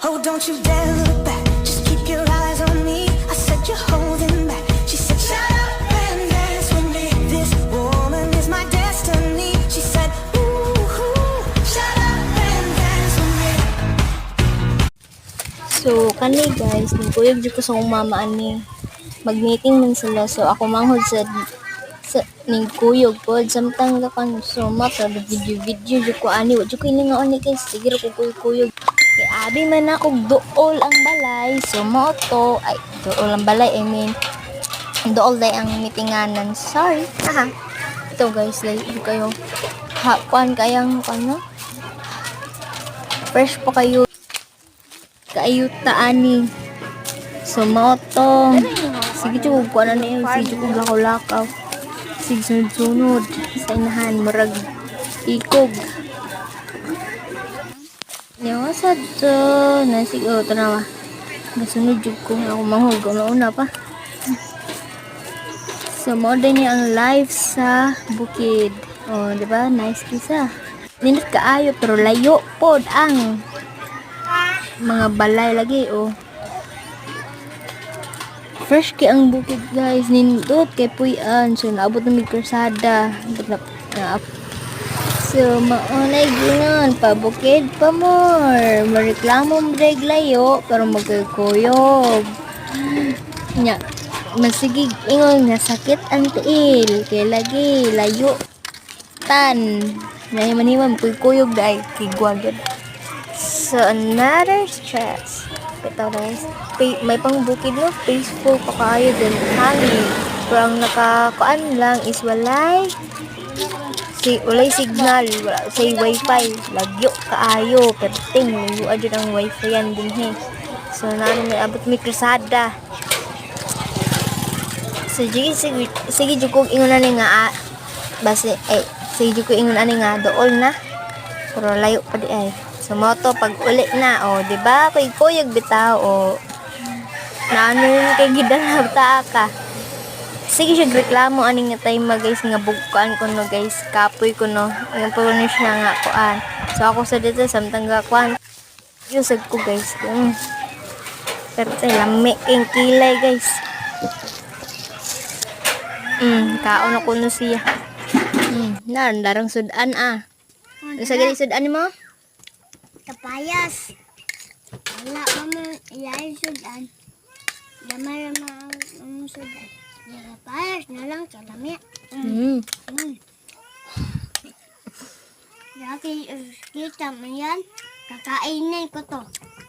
Oh, don't you dare look back. Just keep your eyes on me. I said you're holding back. She said, shut up and dance with me. This woman is my destiny. She said, ooh, shut up and dance with me. So, kani guys, nagkuyog dito ko sa akong mama ani. Mag-meeting man sila. So, ako manghod sa nagkuyog po. Samtang gakan so, mapa, video dito ko ani. Wadyo ko iningaon ni guys. Sige ko kuyog. Kay abi man ako dool ang balay. So, mo to. Ay, dool ang balay. I mean, dool day ang meetinganan. Sorry. Haha. Ito guys, like, kayo. Kuan kayang, ano? Fresh pa kayo. Kaayuta ani. So, mao to. Sige chug ko na niyo, sige chug lakaw-lakaw. Sige sunod-sunod sa inahan murag ikog. Yawa sad to. Nasig tanawa. Nasunod jud ko ako manghug una pa. So, mao din niya ang live sa bukid. Oh, di ba? Nice kisa. Nindot kaayo pero layo pod ang mga balay lagi oh. Fresh kay ang bukid guys, nindot kay puyan. So naabot na mig karsada. So maunay ginon pa bukid pa more. Mareklamo mo dayeg layo pero magkuyog. Nya masigig ingon nga sakit ang tiil kay lagi layo tan. Nay manimam kuyog dai kigwagad. So another stress. Ito guys, may pang bukid no, peaceful pa kayo din hangin. Pero ang nakakuan lang is walay signal, wala say wifi, lagyo kaayo, perting layo adyo ang wifi yan din he. So namin may abot may krusada. So sige jukog ingon ani nga base sige jukog ingon ani nga dool na. Pero layo pa di ay. So, moto pag uli na, o, di ba? Kuyog bitaw, o. Naano rin kay gidala bata ka. Sige siya reklamo aning nga time guys nga bugkuan ko no guys, kapoy ko no. Ang punish na nga kuan. So ako sa dito samtang ga kuan. Yusag ko guys. Pero tay lami king kilay guys. Kaon ako no siya. Darang sudan ah. Sa gali sudan mo? Kapayas. Wala mama, iyayin sudan. Lamay ang sudan. Kapayas na lang sa lami. Laki kita mo yan, kakainin ko to.